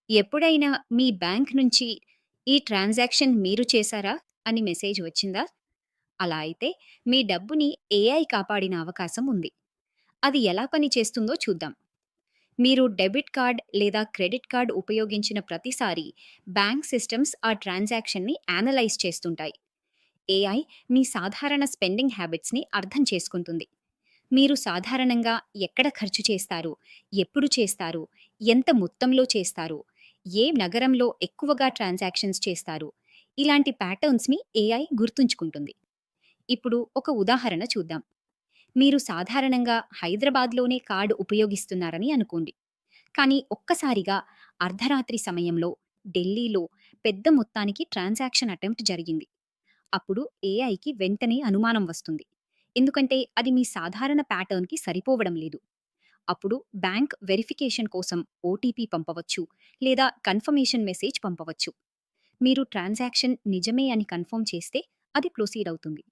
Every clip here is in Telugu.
ఎప్పుడైనా మీ బ్యాంక్ నుంచి ఈ ట్రాన్సాక్షన్ మీరు చేశారా అని మెసేజ్ వచ్చిందా? అలా అయితే మీ డబ్బుని ఏఐ కాపాడిన అవకాశం ఉంది. అది ఎలా పని చేస్తుందో చూద్దాం. మీరు డెబిట్ కార్డ్ లేదా క్రెడిట్ కార్డ్ ఉపయోగించిన ప్రతిసారి బ్యాంక్ సిస్టమ్స్ ఆ ట్రాన్సాక్షన్‌ని అనలైజ్ చేస్తుంటాయి. ఏఐ మీ సాధారణ స్పెండింగ్ హ్యాబిట్స్‌ని అర్థం చేసుకుంటుంది. మీరు సాధారణంగా ఎక్కడ ఖర్చు చేస్తారు? ఎప్పుడు చేస్తారు? ఎంత మొత్తంలో చేస్తారు? ఏ నగరంలో ఎక్కువగా ట్రాన్సాక్షన్స్ చేస్తారు? ఇలాంటి ప్యాటర్న్స్‌ని ఏఐ గుర్తుంచుకుంటుంది. ఇప్పుడు ఒక ఉదాహరణ చూద్దాం. మీరు సాధారణంగా హైదరాబాద్‌లోనే కార్డ్ ఉపయోగిస్తున్నారని అనుకోండి. కానీ ఒక్కసారిగా అర్ధరాత్రి సమయంలో ఢిల్లీలో పెద్ద మొత్తానికి ట్రాన్సాక్షన్ అటెంప్ట్ జరిగింది. అప్పుడు ఏఐకి వెంటనే అనుమానం వస్తుంది. ఎందుకంటే అది మీ సాధారణ ప్యాటర్న్‌కి సరిపోవడం లేదు. అప్పుడు బ్యాంక్ వెరిఫికేషన్ కోసం ఓటీపీ పంపవచ్చు లేదా కన్ఫర్మేషన్ మెసేజ్ పంపవచ్చు. మీరు ట్రాన్సాక్షన్ నిజమే అని కన్ఫర్మ్ చేస్తే అది ప్రొసీడ్ అవుతుంది.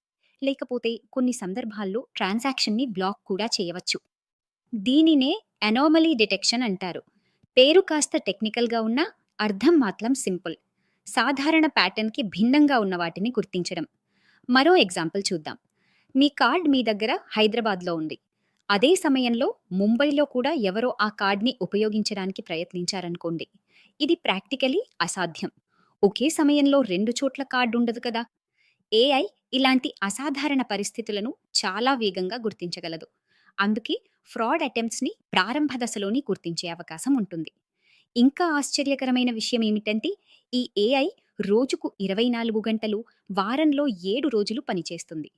లేకపోతే కొన్ని సందర్భాల్లో ట్రాన్సాక్షన్‌ని బ్లాక్ కూడా చేయవచ్చు. దీనినే అనామలీ డిటెక్షన్ అంటారు. పేరు కాస్త టెక్నికల్‌గా ఉన్నా అర్థం మాత్రం సింపుల్. సాధారణ ప్యాటర్న్‌కి భిన్నంగా ఉన్న వాటిని గుర్తించడం. మరో ఎగ్జాంపుల్ చూద్దాం. మీ కార్డ్ మీ దగ్గర హైదరాబాద్‌లో ఉంది. అదే సమయంలో ముంబైలో కూడా ఎవరో ఆ కార్డ్‌ని ఉపయోగించడానికి ప్రయత్నించారనుకోండి. ఇది ప్రాక్టికలీ అసాధ్యం. ఒకే సమయంలో 2 చోట్ల కార్డ్ ఉండదు కదా! ఏఐ ఇలాంటి అసాధారణ పరిస్థితులను చాలా వేగంగా గుర్తించగలదు. అందుకే ఫ్రాడ్ అటెంప్ట్స్‌ని ప్రారంభ దశలోనే గుర్తించే అవకాశం ఉంటుంది. ఇంకా ఆశ్చర్యకరమైన విషయం ఏమిటంటే, ఈ ఏఐ రోజుకు 24 గంటలు, వారంలో 7 రోజులు పనిచేస్తుంది.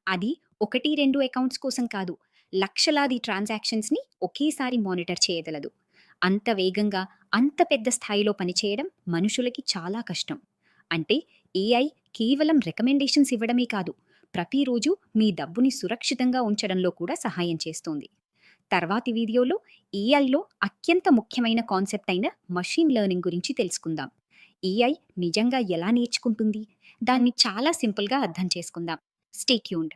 అది 1, 2 అకౌంట్స్ కోసం కాదు, లక్షలాది ట్రాన్సాక్షన్స్‌ని ఒకేసారి మానిటర్ చేయగలదు. అంత వేగంగా, అంత పెద్ద స్థాయిలో పనిచేయడం మనుషులకి చాలా కష్టం. అంటే ఏఐ కేవలం రికమెండేషన్స్ ఇవ్వడమే కాదు, ప్రతిరోజు మీ డబ్బుని సురక్షితంగా ఉంచడంలో కూడా సహాయం చేస్తుంది. తర్వాతి వీడియోలో ఏఐలో అత్యంత ముఖ్యమైన కాన్సెప్ట్ అయిన మషీన్ లెర్నింగ్ గురించి తెలుసుకుందాం. ఏఐ నిజంగా ఎలా నేర్చుకుంటుంది? దాన్ని చాలా సింపుల్‌గా అర్థం చేసుకుందాం. Stay tuned.